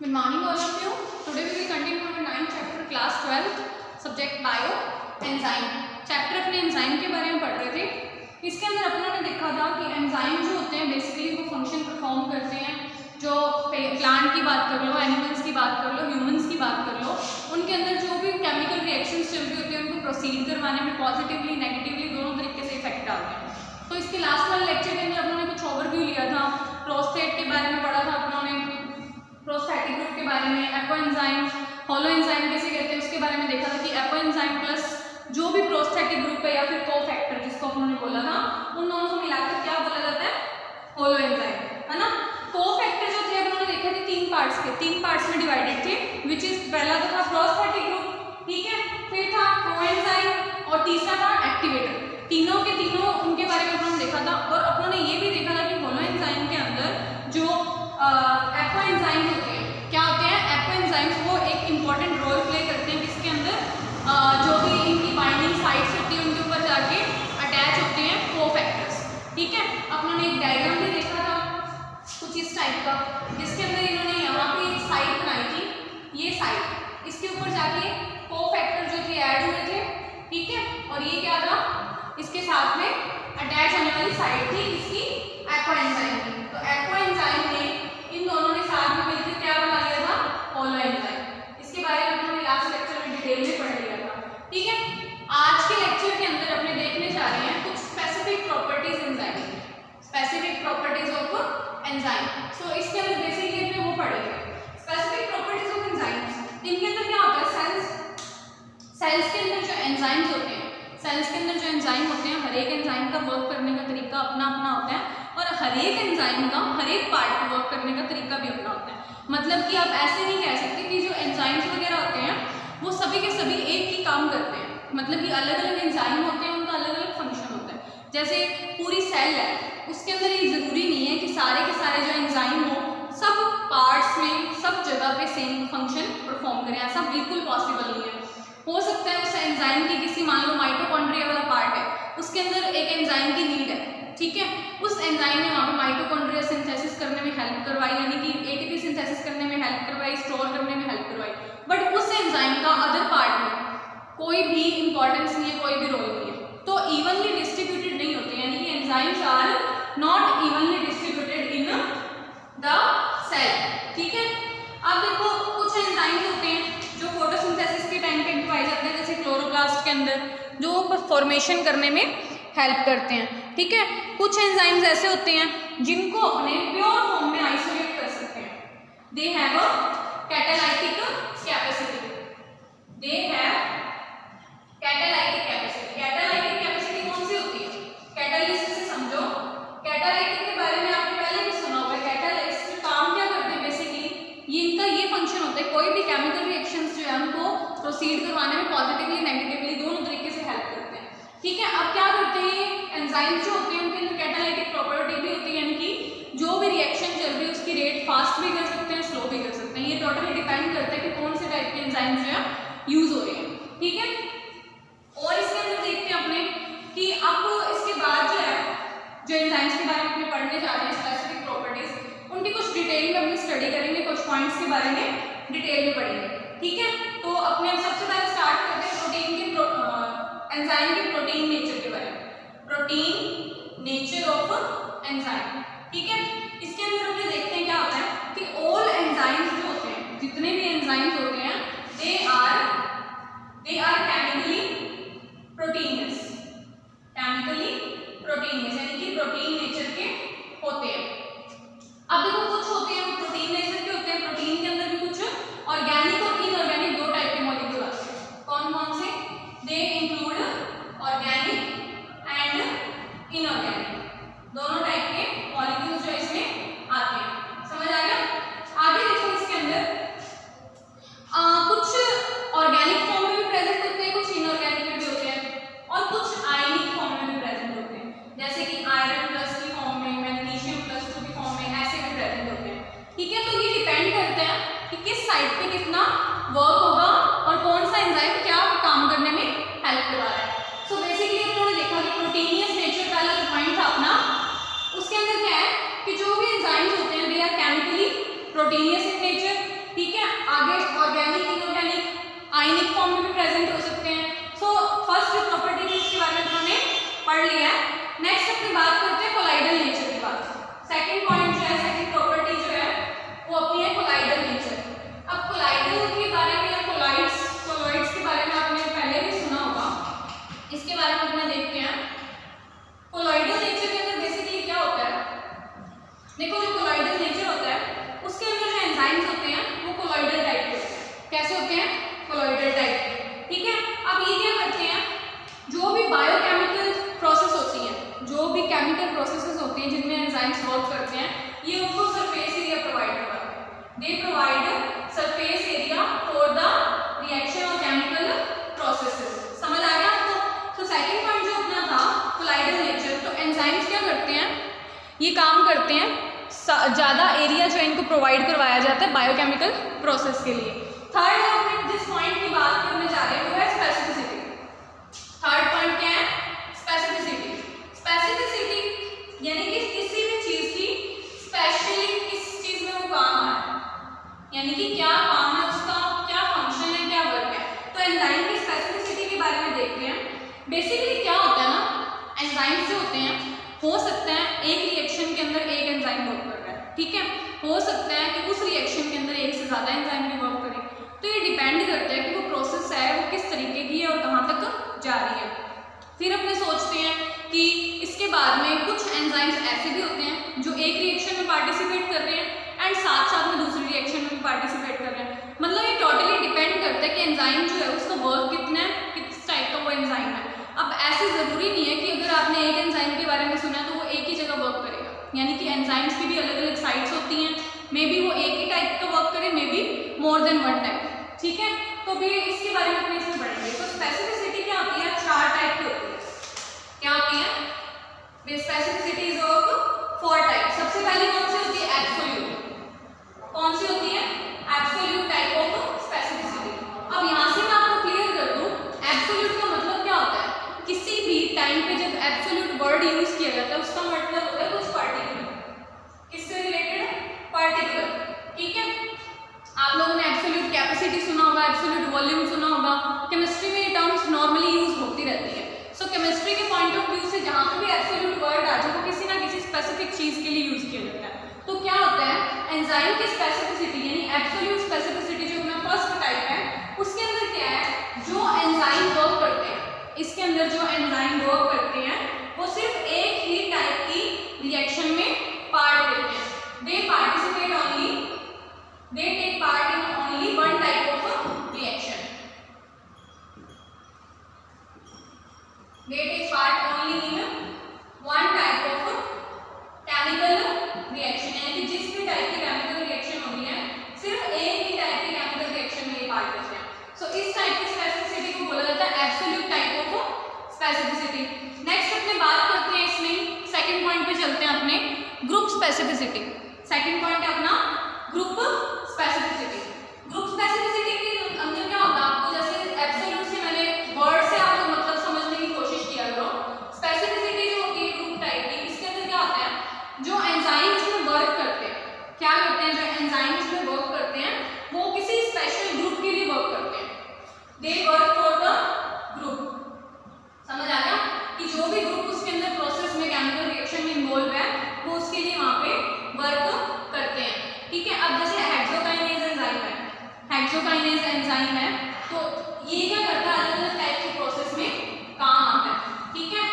Good morning all of you. Today we will continue our 9th chapter class 12th subject bio enzyme. Chapter अपने enzyme के बारे में पढ़ रहे थे. इसके अंदर अपनों ने देखा था कि एंजाइम जो होते हैं बेसिकली वो फंक्शन परफॉर्म करते हैं. जो प्लांट की बात कर लो, एनिमल्स की बात कर लो, ह्यूमंस की बात कर लो, उनके अंदर जो भी केमिकल रिएक्शंस चल रही होती हैं उनको प्रोसीड करवाने में पॉजिटिवली नेगेटिवली दोनों तरीके से इफेक्ट डालते हैं. तो इसके लास्ट वाले लेक्चर के अंदर अपनों ने कुछ ओवरव्यू लिया था. प्रोस्टेट के बारे में पढ़ा था अपनों ने, प्रोस्टैटिक ग्रुप के बारे में, एपोएंजाइम, होलोएंजाइम कैसे कहते हैं उसके बारे में देखा था कि एपोएंजाइम प्लस जो भी प्रोस्टैटिक ग्रुप है या फिर कोफैक्टर जिसको उन्होंने बोला था उन दोनों को मिलाकर क्या बोला जाता है, होलोएंजाइम, है ना. कोफैक्टर जो थे उन्होंने देखा थे तीन पार्ट्स में डिवाइडेड थे, विच इज पहला तो था प्रोस्टैटिक ग्रुप, ठीक है, फिर था कोएंजाइम और तीसरा था एक्टिवेटर. तीनों के तीनों उनके बारे में उन्होंने देखा था. और उन्होंने ये भी देखा था कि होलोएंजाइम के अंदर जो एपोएंजाइम होते हैं, क्या होते हैं एपोएंजाइम्स, वो एक इंपॉर्टेंट रोल प्ले करते हैं जिसके अंदर जो भी इनकी बाइंडिंग साइट्स होती है उनके ऊपर जाके अटैच होते हैं कोफैक्टर्स. ठीक है, अपनों ने एक डायग्राम भी देखा था कुछ इस टाइप का, जिसके अंदर इन्होंने यहाँ पे एक साइट बनाई थी, ये साइट, इसके ऊपर जाके कोफैक्टर जो थे ऐड हुए थे. ठीक है, और ये क्या था, इसके साथ में अटैच होने वाली साइट थी इसकी एपोएंजाइम की. तो एपोएंजाइम ने इन दोनों ने साथ में मिलकर क्या बना लिया था, होलोएंजाइम. इसके बारे में हमने लास्ट लेक्चर में डिटेल में पढ़ लिया था. ठीक है, आज के लेक्चर के अंदर अपने देखने जा रहे हैं कुछ specific properties enzyme, specific properties of enzyme. So इसके अंदर बेसिकली अपने वो पढ़ेंगे स्पेसिफिक प्रॉपर्टीज ऑफ एंजाइम्स. इनके अंदर क्या होता है, सेल्स के अंदर जो एंजाइम्स होते हैं, सेल्स के अंदर जो एंजाइम होते हैं, हर एक एंजाइम का वर्क करने का तरीका अपना अपना होता है और हर एक एंजाइम का हर एक पार्ट को वर्क करने का तरीका भी अपना होता है. मतलब कि आप ऐसे नहीं कह सकते कि जो एंजाइम्स वगैरह होते हैं वो सभी के सभी एक ही काम करते हैं. मतलब कि अलग अलग एंजाइम होते हैं, उनका अलग अलग फंक्शन होता है. जैसे पूरी सेल है, उसके अंदर ये ज़रूरी नहीं है कि सारे के सारे जो एंजाइम हो सब पार्ट्स में सब जगह पे सेम फंक्शन परफॉर्म करें. ऐसा बिल्कुल पॉसिबल नहीं है. हो सकता है उस एंजाइम की किसी, मान लो माइटोकॉन्ड्रिया वाला पार्ट है, उसके अंदर एक एंजाइम की नीड है. ठीक है, उस एंजाइम ने वहाँ पे माइटोकॉन्ड्रिया सिंथेसिस करने में हेल्प करवाई, यानी कि एटीपी सिंथेसिस करने में हेल्प करवाई, स्टोर करने में हेल्प करवाई. बट उस एंजाइम का अदर पार्ट में कोई भी इंपॉर्टेंस नहीं है, कोई भी रोल नहीं है. तो इवनली डिस्ट्रीब्यूटेड नहीं होते, यानी कि enzymes are not evenly distributed in the cell. ठीक है, अब देखो कुछ एंजाइम्स होते हैं जो फोटोसिंथेसिस के टाइम पे पाए जाते हैं, जैसे क्लोरोप्लास्ट के अंदर जो फॉर्मेशन करने में हेल्प करते हैं. ठीक है, कुछ एंजाइम्स ऐसे होते हैं जिनको अपने प्योर फॉर्म में आइसोलेट कर सकते हैं. They have a catalytic capacity. They have catalytic capacity. Catalytic capacity कौन सी होती है, कैटालिसिस से समझो. कैटालाइटिक के बारे में आपने पहले भी सुना होगा. कैटालिस्ट काम क्या करते हैं, बेसिकली ये इनका ये फंक्शन होता है, कोई भी केमिकल रिएक्शंस जो है उनको प्रोसीड करवाने में पॉजिटिवली नेगेटिवली दोनों तरीके से हेल्प करते हैं. ठीक है, अब क्या करते हैं एंजाइम्स जो होते हैं उनके अंदर कैटालाइटिक प्रॉपर्टी भी होती है, यानी कि जो भी रिएक्शन चल रही है उसकी रेट फास्ट भी कर सकते हैं, स्लो भी कर सकते हैं. ये टोटली डिपेंड करता है कि कौन से टाइप के एंजाइम्स जो है यूज हो रहे हैं. ठीक है, और इसके अंदर देखते हैं अपने कि अब इसके बाद जो है जो एंजाइम्स के बारे में अपने पढ़ने जा रहे हैं स्पेसिफिक प्रॉपर्टीज, उनकी कुछ डिटेल में अपनी स्टडी करेंगे, कुछ पॉइंट्स के बारे में डिटेल में पढ़ेंगे. ठीक है, तो अपने हम सबसे पहले स्टार्ट करते हैं प्रोटीन के एंजाइम के प्रोटीन नेचर के बारे में. Protein nature of enzyme. ठीक है, इसके अंदर अपने देखते हैं क्या होता है कि ऑल एंजाइम्स जो होते हैं, जितने भी एंजाइम्स होते हैं, they are chemically proteinaceous. Chemically proteinaceous यानी कि प्रोटीन नेचर के होते हैं. अब देखो कुछ होते हैं प्रोटीन नेचर के होते हैं, प्रोटीन के अंदर भी कुछ ऑर्गेनिक और इनऑर्गेनिक दो टाइप के मॉलिक्यूल आते हैं. कौन कौन से, they include organic and inorganic, दोनों टाइप के मॉलिक्यूल्स जो इसमें आते हैं. समझ आ गया. आगे देखो इसके अंदर कुछ ऑर्गेनिक फॉर्म में भी प्रेजेंट होते हैं, कुछ इनऑर्गेनिक में भी होते हैं और कुछ आयनिक फॉर्म में भी प्रेजेंट होते हैं, जैसे कि आयरन प्लस की फॉर्म में, मैग्नीशियम प्लस की फॉर्म में, ऐसे भी प्रेजेंट होते हैं. ठीक है, तो ये डिपेंड करता है कि किस साइड पे कितना वर्क होगा और कौन सा एंजाइम क्या काम करने में हेल्प करवा रहा है. सो बेसिकली हम लोगों ने देखा कि प्रोटीनियस नेचर पहला जो पॉइंट था अपना, उसके अंदर क्या है कि जो भी एंजाइम्स होते हैं they are chemically proteinaceous in nature. ठीक है। आगे ऑर्गेनिक, इनऑर्गेनिक, आयनिक फॉर्म में भी प्रेजेंट हो सकते हैं। सो फर्स्ट जो प्रॉपर्टी थी इसके बारे में हमने पढ़ लिया है। नेक्स्ट अपनी बात करते हैं कोलाइडल नेचर की बात। सेकंड पॉइंट जो है, सेकंड प्रॉपर्टी जो है वो अपनी है कोलाइडल नेचर। अब कोलाइडल के बारे में या कोलॉइड्स के बारे में आपने पहले भी सुना होगा, इसके बारे में अपने देखते हैं। कोलॉइडल नेचर के अंदर बेसिकली क्या होता है, देखो जो कोलॉइडल नेचर होता है उसके अंदर जो एंजाइम्स होते हैं वो कोलॉइडल टाइप के होते हैं। कैसे होते हैं? कोलॉइडल टाइप के, ठीक है। अब ये क्या करते हैं, जो भी बायोकेमिकल प्रोसेस होती है, जो भी केमिकल प्रोसेसेस होती हैं जिनमें एंजाइम्स वर्क करते हैं, ये उनको सरफेस एरिया प्रोवाइड करवाते हैं। They provide surface area for the reaction of chemical processes. समझ आ गया आपको? तो सेकंड पॉइंट जो अपना था कोलॉइडल नेचर, तो एंजाइम्स क्या करते हैं, ये काम करते हैं, ज़्यादा एरिया जो इनको प्रोवाइड करवाया जाता है बायोकेमिकल प्रोसेस के लिए। थर्ड अपने जिस पॉइंट की बात करने जा रहे हैं वो है स्पेसिफिसिटी। थर्ड पॉइंट क्या है? स्पेसिफिसिटी। स्पेसिफिसिटी यानी कि किसी भी चीज़ की स्पेशली किस चीज़ में वो काम है, यानी कि क्या काम है उसका, क्या फंक्शन है, क्या वर्क है। तो एंजाइम की स्पेसिफिसिटी के बारे में देखते हैं। बेसिकली क्या होता है ना, एंजाइम्स जो होते हैं, हो सकता है एक रिएक्शन के अंदर एक एंजाइम वर्क कर रहा है, ठीक है। हो सकता है कि उस रिएक्शन के अंदर एक से ज़्यादा एंजाइम भी वर्क करें। तो ये डिपेंड करता है कि वो प्रोसेस है वो किस तरीके की है और कहाँ तक जा रही है। फिर अपने सोचते हैं कि इसके बाद में कुछ एंजाइम्स ऐसे भी होते हैं जो एक रिएक्शन में पार्टिसिपेट कर रहे हैं एंड साथ साथ में दूसरी रिएक्शन में भी पार्टिसिपेट कर रहे हैं। मतलब ये टोटली डिपेंड करता है कि एंजाइम जो है उसका वर्क कितना है, किस टाइप का वो एंजाइम है। अब ऐसे ज़रूरी नहीं है कि अगर आपने एक एंजाइम के बारे में सुना तो वो एक ही जगह वर्क करेगा, यानी कि एंजाइम्स की भी अलग अलग साइट्स होती हैं। मे बी वो एक ही टाइप का वर्क करे, may be more than one type, ठीक है। तो भी इसके बारे में अपने इसमें पढ़ेंगे। तो स्पेसिफिसिटी क्या होती है, 4 टाइप की होती है। क्या होती है? Specificity is of 4 type. सबसे पहली कौन सी होती है? एब्सोल्यूट। कौन सी होती है? Absolute type of specificity. अब यहाँ से मैं आपको क्लियर कर दूँ, एब्सोल्यूट का मतलब क्या होता है, किसी भी टाइम पे जब एब्सोल्यूट वर्ड यूज किया जाता है उसका मतलब होता है कुछ पार्टिकुलर, किससे रिलेटेड? पार्टिकुलर, ठीक है। आप लोगों ने एब्सोल्यूट कैपेसिटी सुना होगा, एब्सोल्यूट वॉल्यूम सुना होगा। केमिस्ट्री में ये टर्म्स नॉर्मली यूज होती रहती है। सो केमिस्ट्री के पॉइंट ऑफ व्यू से जहाँ पे भी एब्सोल्यूट वर्ड आ जाए वो किसी ना किसी स्पेसिफिक चीज़ के लिए यूज किया जाता है। तो क्या होता है, एंजाइम की स्पेसिफिसिटी यानी एब्सोल्यूट स्पेसिफिसिटी जो अपना फर्स्ट टाइप है, उसके अंदर क्या है, जो एंजाइम वर्क करते हैं, इसके अंदर जो एंजाइम वर्क करते हैं वो सिर्फ एक ही टाइप की रिएक्शन में पार्ट लेते हैं। They participate only, they take part in only one type of reaction. They take part only in one type of chemical reaction, यानी कि जिस भी टाइप की केमिकल रिएक्शन होती है सिर्फ एक ही टाइप की केमिकल रिएक्शन में ये पार्ट करते हैं। सो इस टाइप की स्पेसिफिसिटी को बोला जाता है absolute type of specificity. Next अपने बात करते हैं इसमें, सेकंड पॉइंट पे चलते हैं अपने, ग्रुप स्पेसिफिसिटी। सेकंड पॉइंट है अपना ग्रुप स्पेसिफिसिटी। ग्रुप स्पेसिफिसिटी के अंदर क्या होता है, आपको जैसे एब्सोल्यूट से मैंने वर्ड से आप मतलब स्पेसिफिसिटी जो होती है ग्रुप टाइप की, इसके अंदर क्या होता है, जो एंजाइम इसमें वर्क करते हैं, क्या करते हैं, जो एंजाइम इसमें वर्क करते हैं वो किसी स्पेशल ग्रुप के लिए वर्क करते हैं। They work for the group. समझ आ गया कि जो भी ग्रुप उसके अंदर प्रोसेस में केमिकल रिएक्शन में इन्वॉल्व है वो उसके लिए वहाँ पे वर्क करते हैं, ठीक है। अब जैसे हेक्सोकाइनेज एंजाइम है, हेक्सोकाइनेज एंजाइम है, तो ये क्या करता है, अलग अलग टाइप की प्रोसेस में काम आता है, ठीक है।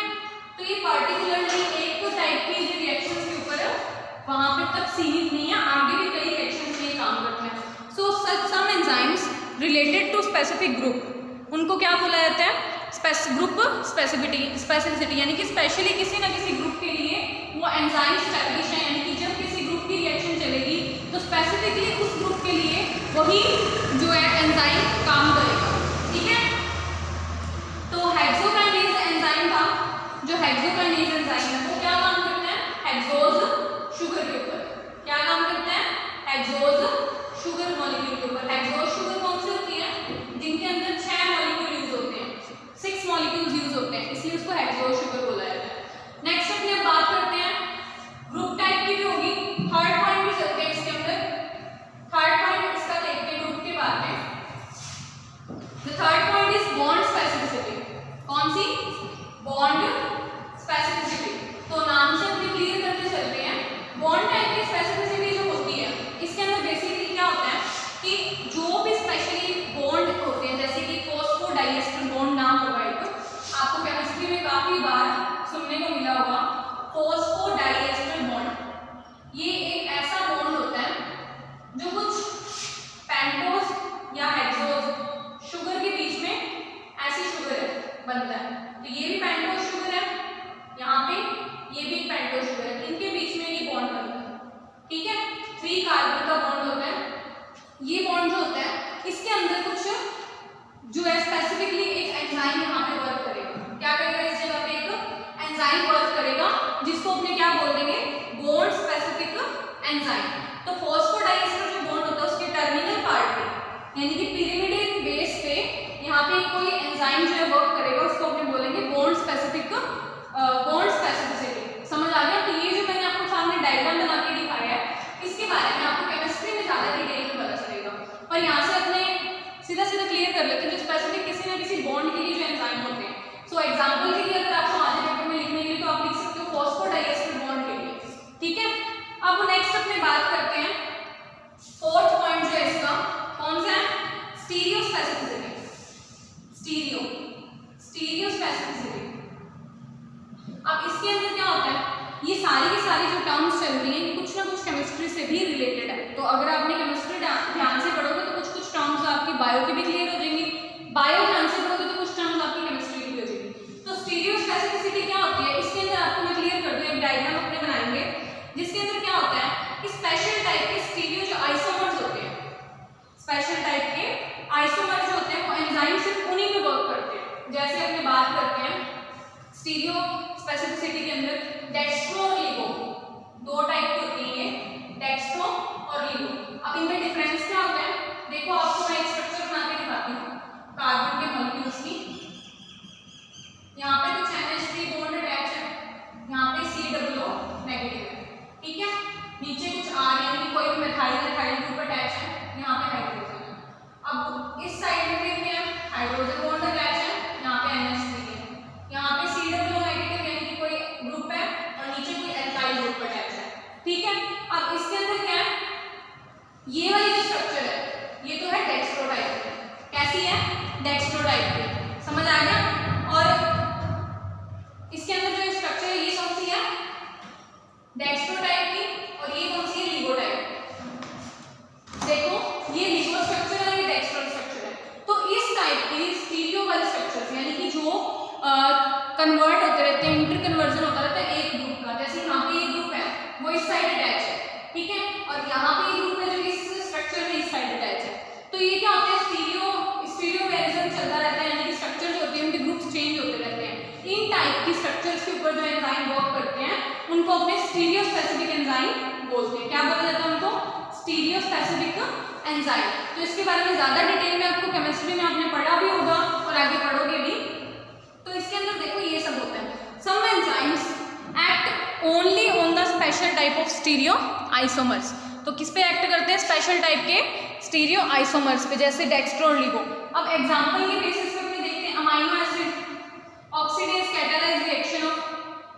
तो ये पार्टिकुलरली एक तो टाइप की जो रिएक्शंस के ऊपर वहां पे तक सीमित नहीं है, आगे भी कई रिएक्शंस में काम करते हैं। So some enzymes related to specific group, उनको क्या बोला जाता है, ग्रुप स्पेसिफिसिटी, यानी कि स्पेशली किसी ना किसी ग्रुप के लिए वो एंजाइम स्टैब्लिश है, यानी कि जब किसी ग्रुप की रिएक्शन चलेगी तो स्पेसिफिकली उस ग्रुप के लिए वही जो है एंजाइम काम करेगा, ठीक है। तो हेक्सोकाइनेज एंजाइम था, जो हेक्सोकाइनेज एंजाइम है वो क्या काम करते हैं, हेक्सोज शुगर के ऊपर क्या काम करते हैं, हेक्सोज शुगर मॉलिक्यूल के ऊपर। हेक्सोज शुगर कौन सी होती है, जिनके अंदर 6 मॉलिक्यूल यूज होते हैं, 6 मॉलिक्यूल्स यूज होते हैं, इसलिए उसको हेक्सोज शुगर बोला जाता है। नेक्स्ट अपने बात करते हैं ग्रुप टाइप की भी होगी। थर्ड पॉइंट भी चलते हैं इसके अंदर। थर्ड पॉइंट इसका देखते कार्बन का बॉन्ड होता है, ये बॉन्ड जो होता है इसके अंदर कुछ जो है स्पेसिफिकली एक एंजाइम यहाँ पे वर्क करेगा। क्या करेगा? इस जगह पे एक एंजाइम वर्क करेगा जिसको अपने क्या बोल देंगे? Bond specific enzyme. तो फॉस्फोडाइएस्टर जो बॉन्ड होता है उसके टर्मिनल पार्ट पे यानी कि पिरिमिडल बेस पे यहाँ पे कोई एंजाइम जो है वर्क करेगा, उसको अपने बोलेंगे बॉन्ड स्पेसिफिक बॉन्ड स्पेसिफिसिटी। समझ आ गया? तो ये जो मैंने आपको सामने डायग्राम बना के दिखाया है इसके बारे में आपको केमिस्ट्री में ज़्यादा डिटेल में पता चलेगा, पर यहाँ से अपने सीधा सीधा क्लियर कर लेते हैं जो स्पेसिफिक किसी ना किसी बॉन्ड के लिए जो एंजाइम होते हैं। सो एग्जांपल के लिए अगर आपको आज पेपर में लिखने के लिए तो आप लिख सकते हो फॉस्फोडाइएस्टर बॉन्ड के लिए, ठीक है। अब नेक्स्ट अपने बात करते हैं फोर्थ पॉइंट जो है इसका कौन सा है? Stereo specificity. Stereo specificity. अब इसके अंदर क्या होता है? ये सारी की सारी जो टर्म्स चल रही हैं कुछ ना कुछ केमिस्ट्री से भी रिलेटेड है। तो अगर आपने केमिस्ट्री ध्यान से पढ़ोगे तो कुछ टर्म्स आपकी बायो की भी क्लियर हो जाएंगी, बायो ध्यान से पढ़ोगे तो कुछ टर्म्स आपकी केमिस्ट्री की भी हो जाएंगी। तो स्टीरियो स्पेसिफिसिटी क्या होती है? इसके अंदर आपको मैं क्लियर कर दूं, एक डायग्राम अपने बनाएंगे जिसके अंदर क्या होता है कि स्पेशल टाइप के स्टीरियो जो आइसोमर्स होते हैं, स्पेशल टाइप के आइसोमर्स जो होते हैं वो एंजाइम सिर्फ उन्हीं में वर्क करते हैं। जैसे अपने बात करते हैं स्टीरियो स्पेसिफिसिटी के अंदर डेक्स्ट्रो और लिगो, दो टाइप की होती है ये, डेक्स्ट्रो और लिगो। अब इनमें डिफरेंस क्या होता है? देखो आपको मैं एक स्ट्रक्चर बना के दिखाती हूँ कार्बन के मॉलिक्यूल्स की। यहाँ पे कुछ NH3 बॉन्ड अटैच है, यहाँ पे COO नेगेटिव है, ठीक है। नीचे कुछ R यानी कोई भी मिथाइल ग्रुप अटैच है, यहाँ पे हाइड्रोजन है। अब इस साइड में फिर क्या है? हाइड्रोजन बॉन्ड अटैच है, यहाँ पे NH3 है, यहाँ पे COO नेगेटिव यानी कि कोई ग्रुप है और नीचे कोई एल्काइल ग्रुप अटैच है, ठीक है। अब इसके अंदर क्या है? ये वाली जो स्ट्रक्चर है ये तो है डेक्स्ट्रो टाइप की। कैसी है? डेक्स्ट्रो टाइप की। समझ आ गया? और इसके अंदर जो स्ट्रक्चर है ये कौन सी है? डेक्स्ट्रो टाइप की। और ये कौन सी है? लिगो टाइप। देखो ये लिगो स्ट्रक्चर है और ये डेक्स्ट्रो स्ट्रक्चर है। तो इस टाइप की स्टीरियो वाले स्ट्रक्चर यानी कि जो कन्वर्ट होते रहते हैं, इंटर कन्वर्जन होता रहता है एक ग्रुप का। जैसे यहाँ पे ये ग्रुप है वो इस साइड अटैच है, ठीक है, और यहाँ पे ये ग्रुप है जो इस स्ट्रक्चर में इस साइड अटैच है। तो ये क्या होता है? स्टीरियोमेरिज्म चलता रहता है यानी कि स्ट्रक्चर जो होते हैं उनके ग्रुप्स चेंज होते रहते हैं। इन टाइप की स्ट्रक्चर्स के ऊपर जो एंजाइम वर्क करते हैं उनको अपने स्टीरियो स्पेसिफिक एंजाइम बोलते हैं। क्या बोला जाता है उनको? Stereo specific enzyme. तो इसके बारे में ज्यादा डिटेल में आपको केमिस्ट्री में आपने पढ़ा भी होगा और आगे पढ़ोगे भी। तो इसके अंदर देखो ये सब होता है। Some enzymes act only on the special type of stereo isomers. तो किस पे एक्ट करते हैं? स्पेशल टाइप के स्टीरियो आइसोमर्स पे, जैसे डेक्स्ट्रो और लिगो। अब एग्जांपल के बेसिस पे अपने देखते हैं amino acid oxidase catalyse reaction of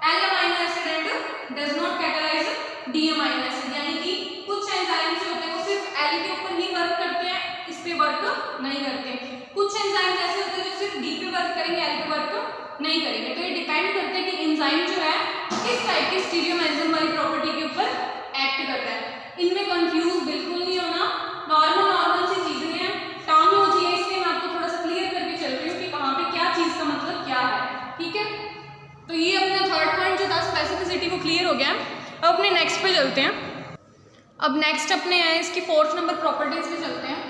L amino acid and does not catalyse D amino acid. यानी कि कुछ एंजाइम्स जो होते हैं वो सिर्फ एल के ऊपर ही वर्क करते हैं, इस पे वर्क नहीं करते। कुछ एंजाइम्स ऐसे होते हैं जो सिर्फ डी पे वर्क करेंगे, एल पे वर्क नहीं करेंगे। तो ये डिपेंड करता है कि एंजाइम जो है किस टाइप की स्टीरियोमेरिज्म वाली प्रॉपर्टी के ऊपर एक्ट करता है। इनमें कंफ्यूज बिल्कुल नहीं होना, नॉर्मल सी चीजें हैं, टर्मिनोलॉजी है इसलिए मैं आपको थोड़ा सा क्लियर करके चल रही हूँ कि कहाँ पे क्या चीज का मतलब क्या है, ठीक है। तो ये अपना थर्ड पॉइंट जो था स्पेसिफिसिटी वो क्लियर हो गया। अब अपने नेक्स्ट पे चलते हैं। अब नेक्स्ट अपने है इसकी फोर्थ नंबर प्रॉपर्टीज पे चलते हैं।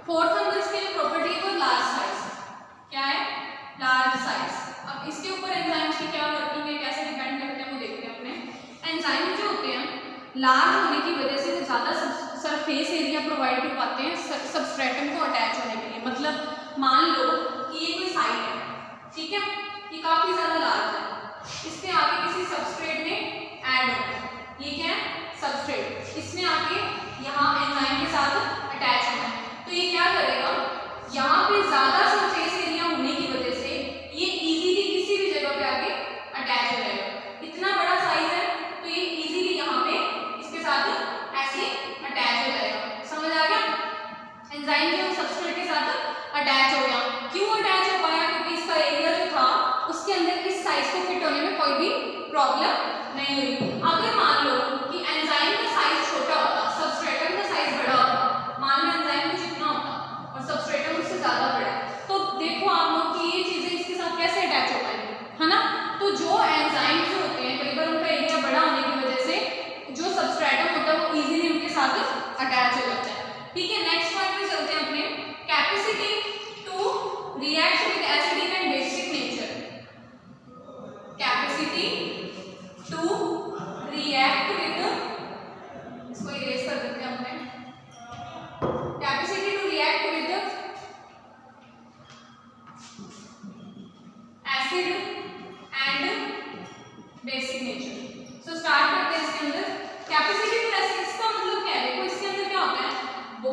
फोर्थ नंबर इसकी जो प्रॉपर्टी है वो लार्ज साइज। क्या है? Large size. अब इसके ऊपर एंजाइम्स की क्या वर्किंग है, कैसे डिपेंड करते हैं वो देखते हैं अपने। एंजाइम जो होते हैं लार्ज होने की वजह से वो ज़्यादा सरफेस एरिया प्रोवाइड कर पाते हैं सबस्ट्रेटम को अटैच होने के लिए। मतलब मान लो कि ये कोई साइट है, ठीक है, ये काफ़ी ज़्यादा लार्ज है, इससे आगे किसी सबस्ट्रेट में ऐड होता है। ये क्या है? सबस्ट्रेट। इसमें आके यहाँ एंजाइम के साथ अटैच होना है। तो ये क्या करेगा? यहाँ पे ज़्यादा सरफेस एरिया होने की वजह से ये इजीली किसी भी जगह पे आके अटैच हो जाएगा। इतना बड़ा साइज है तो ये इजीली यहाँ पे इसके साथ ऐसे अटैच हो जाएगा। समझ आ गया? एंजाइम जो सबस्ट्रेट के साथ अटैच हो गया। क्यों अटैच हो पाया? क्योंकि इसका एरिया जो था उसके अंदर इस साइज को फिट होने में कोई भी प्रॉब्लम नहीं हुई। अगर मान लो कि एंजाइम का साइज छोटा होता, सबस्ट्रेटम का साइज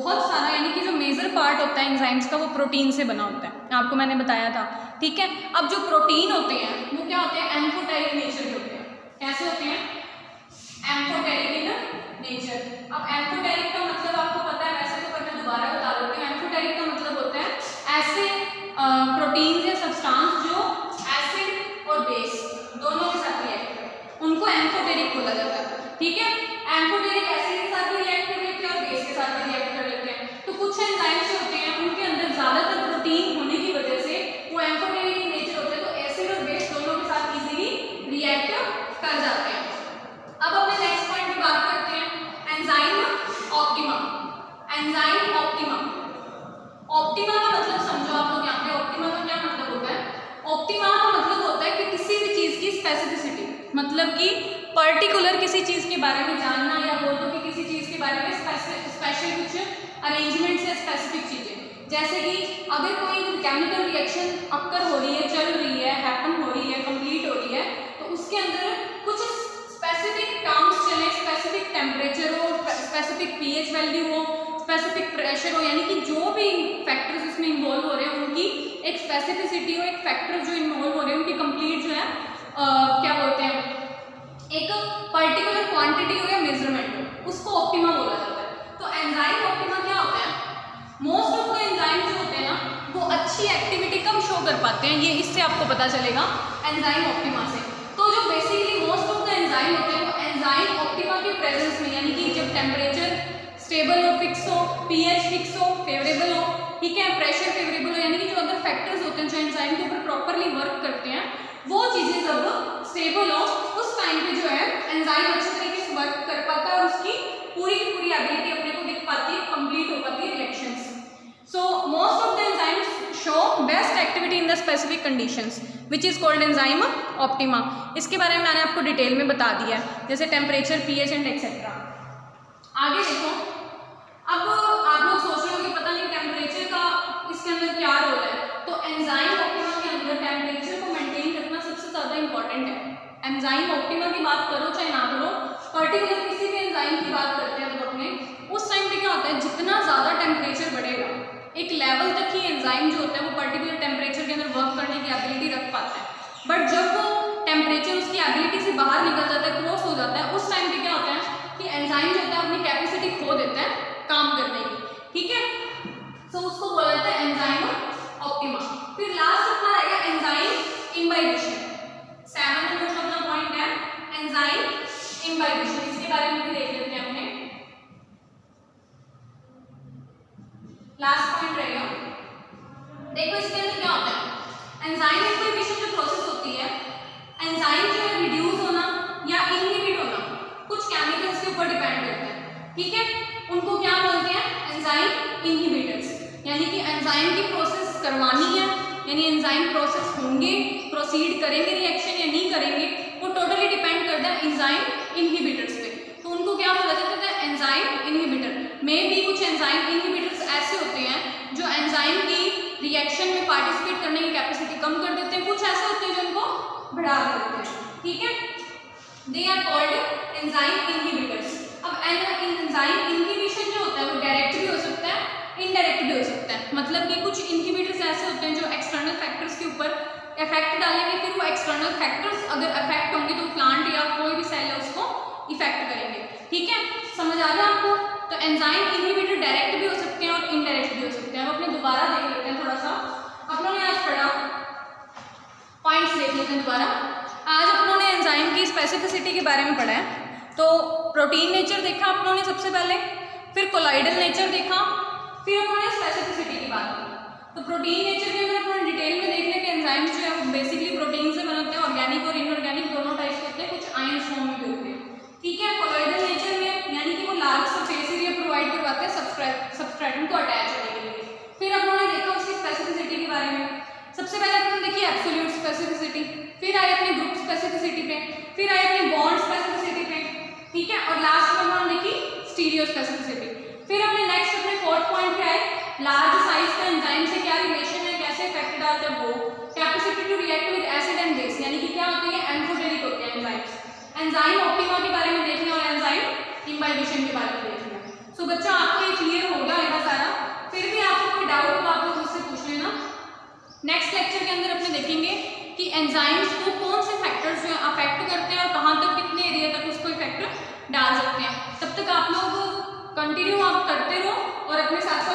बहुत सारा, यानी कि जो मेजर पार्ट होता है एंजाइम्स का वो प्रोटीन से बना होता है, आपको मैंने बताया था, ठीक है। अब जो प्रोटीन होते हैं वो क्या होते हैं, एम्फोटेरिक नेचर के होते हैं। कैसे होते हैं, एम्फोटेरिक इन नेचर। अब एम्फोटेरिक का मतलब आपको पता है, वैसे तो मैं दोबारा बता देती हूँ। एम्फोटेरिक का मतलब होता है ऐसे प्रोटीन या सब्सटेंस जो एसिड और बेस दोनों के साथ रिएक्ट करें, उनको एम्फोटेरिक बोला जाता है, ठीक है। एम्फोटेरिक एसिड के साथ भी रिएक्ट कर लेते हैं और बेस के साथ भी रिएक्ट कर लेते हैं। तो कुछ एंजाइम्स होते हैं उनके अंदर ज्यादातर प्रोटीन होने की वजह से वो एम्फोटेरिक इन नेचर होते हैं, तो एसिड और बेस दोनों के साथ इजीली रिएक्ट कर जाते हैं। अब अपने नेक्स्ट पॉइंट पे बात करते हैं, enzyme optima. Enzyme optima, optima का मतलब समझो आप लोग यहाँ पे। ऑप्टिमा का क्या मतलब होता है, ऑप्टिमा का मतलब होता है कि किसी भी चीज की स्पेसिफिसिटी, मतलब कि पर्टिकुलर किसी चीज के बारे में जानना, या बोल दो कि किसी चीज के बारे में स्पेशल कुछ अरेंजमेंट से स्पेसिफिक चीजें, जैसे कि अगर कोई केमिकल रिएक्शन अक्कर हो रही है, चल रही है, हैपन हो रही है, कंप्लीट हो रही है, तो उसके अंदर कुछ स्पेसिफिक टर्म्स चले, स्पेसिफिक टेम्परेचर हो, स्पेसिफिक पीएच वैल्यू हो, स्पेसिफिक प्रेशर हो, यानी कि जो भी फैक्टर्स इसमें इन्वॉल्व हो रहे हैं उनकी एक स्पेसिफिसिटी हो, एक फैक्टर जो इन्वॉल्व हो रहे हैं उनकी कंप्लीट जो है क्या बोलते हैं, एक पर्टिकुलर क्वांटिटी हो या मेजरमेंट हो, उसको ऑप्टिमा बोला जाता है। तो एंजाइम ऑप्टिमा क्या होता है, मोस्ट ऑफ द एंजाइम जो होते हैं ना वो अच्छी एक्टिविटी कम शो कर पाते हैं, ये इससे आपको पता चलेगा एंजाइम ऑप्टिमा से। तो जो basically most of the enzyme होते हैं वो एंजाइम ऑप्टिमा के प्रेजेंस में, यानी कि जब टेम्परेचर स्टेबल हो, फिक्स हो, पीएच फिक्स हो, फेवरेबल हो, ठीक है, प्रेशर फेवरेबल हो, यानी कि जो अदर फैक्टर्स होते हैं जो एंजाइम के ऊपर प्रॉपरली वर्क करते हैं, वो चीजें जब स्टेबल हो उस टाइम पे जो है एंजाइम अच्छे तरीके से वर्क कर पाता है और उसकी पूरी की पूरी एबिलिटी अपने को दिख पाती है, कंप्लीट हो पाती है reactions. So most of the enzymes show best activity in the specific conditions which is called enzyme optima. इसके बारे में मैंने आपको डिटेल में बता दिया है, जैसे टेम्परेचर, पीएच एंड एक्सेट्रा। आगे देखो, अब आप लोग सोच रहे हो कि पता नहीं टेम्परेचर का इसके अंदर क्या रोल है, तो एंजाइम ऑप्टिमा के अंदर टेम्परेचर को मेंटेन करना सबसे ज़्यादा इंपॉर्टेंट है। एंजाइम ऑप्टिमा की बात करो चाहे ना करो, पर्टिकुलर किसी भी एंजाइम की बात करते हैं तो अपने उस टाइम पे क्या होता है, जितना ज़्यादा टेम्परेचर बढ़ेगा एक लेवल तक ही एंजाइम जो होता है वो पर्टिकुलर टेम्परेचर के अंदर वर्क करने की एबिलिटी रख पाता है। बट जब वो टेम्परेचर उसकी एबिलिटी से बाहर निकल जाता है, क्रॉस हो जाता है, उस टाइम पे क्या होता है कि एंजाइम जो होता है अपनी कैपेसिटी खो देता है काम करने की, ठीक है। तो उसको बोला जाता है एंजाइम ऑप्टिमा। फिर लास्ट अपना रहेगा एंजाइम इम्बाइबिशन। 7 नंबर जो अपना पॉइंट है एंजाइम इम्बाइबिशन, इसके बारे में भी देख लेते हैं अपने। लास्ट पॉइंट रहेगा, देखो इसके अंदर क्या होता है, एंजाइम इम्बाइबिशन जो प्रोसेस होती है, एंजाइम जो है रिड्यूस होना या इनहिबिट होना कुछ केमिकल्स के ऊपर डिपेंड करता है, ठीक है। उनको क्या बोलते हैं, एंजाइम इनहिबिटर्स, यानी कि एंजाइम की प्रोसेस करवानी है, यानी एंजाइम प्रोसेस होंगे, प्रोसीड करेंगे रिएक्शन या नहीं करेंगे, वो टोटली डिपेंड करता है एंजाइम इनहिबिटर्स पे। तो उनको क्या बोला जाता है, एंजाइम इनहिबिटर। में भी कुछ एंजाइम इनहिबिटर्स ऐसे होते हैं जो एंजाइम की रिएक्शन में पार्टिसिपेट करने की कैपेसिटी कम कर देते हैं, कुछ ऐसे होते हैं जो उनको बढ़ा देते हैं, ठीक है। They are called enzyme inhibitors. अब एंजाइम इनहिबिशन जो होता है वो डायरेक्ट भी हो सकता है, इनडायरेक्ट भी हो सकता है, मतलब कि कुछ इनहिबिटर्स ऐसे होते हैं जो एक्सटर्नल फैक्टर्स के ऊपर इफेक्ट डालेंगे, फिर वो एक्सटर्नल फैक्टर्स अगर इफेक्ट होंगे तो प्लांट या कोई भी सेल है उसको इफेक्ट करेंगे, ठीक है। समझ आ गया आपको? तो एंजाइम इनहिबिटर डायरेक्ट भी हो सकते हैं और इनडायरेक्ट भी हो सकते हैं। अब अपने दोबारा देख लेते हैं थोड़ा सा, अपनों ने आज पढ़ा पॉइंट्स देख लेते हैं दोबारा। आज अपनों ने एंजाइम की स्पेसिफिसिटी के बारे में पढ़ा है। तो प्रोटीन नेचर देखा अपनों ने सबसे पहले, फिर कोलाइडल नेचर देखा, फिर उन्होंने स्पेसिफिसिटी की बात की। तो प्रोटीन नेचर के अंदर अपने डिटेल में देख लें कि एंजाइम जो है वो बेसिकली प्रोटीन से बनते हैं, ऑर्गेनिक और इनऑर्गेनिक दोनों टाइप के होते हैं, कुछ आयन फॉर्म में भी होते हैं, ठीक है। कोलाइडल नेचर में यानी कि वो लार्ज सरफेस एरिया प्रोवाइड करवाते हैं सबस्ट्रेटम को अटैच होने के लिए। फिर अपनों ने देखा उसकी स्पेसिफिसिटी के बारे में। सबसे पहले अपने देखिए एब्सोल्यूट स्पेसिफिसिटी, फिर आए अपने ग्रुप स्पेसिफिसिटी पे, फिर आए अपने बॉन्ड स्पेसिफिसिटी पे, ठीक है। और लास्ट में हमने देखी स्टीरियो स्पेसिफिसिटी। फिर अपने नेक्स्ट अपने फोर्थ पॉइंट पे आए लार्ज साइज का एंजाइम से क्या रिलेशन है, कैसे इफेक्ट डालता है वो, capacity to react with acid and base, यानी कि क्या होती है, एम्फोटेरिक होते हैं एंजाइम्स। एंजाइम ऑप्टिमा के बारे में देखना और एंजाइम इम्बाइबिशन के बारे में देखना। सो बच्चा आपको ये क्लियर होगा देखेंगे कि एंजाइम्स को कौन से फैक्टर्स जो है अफेक्ट करते हैं और कहाँ तक, कितने एरिया तक उसको इफेक्ट डाल सकते हैं। तब तक आप लोग कंटिन्यू आप करते रहो और अपने साथ साथ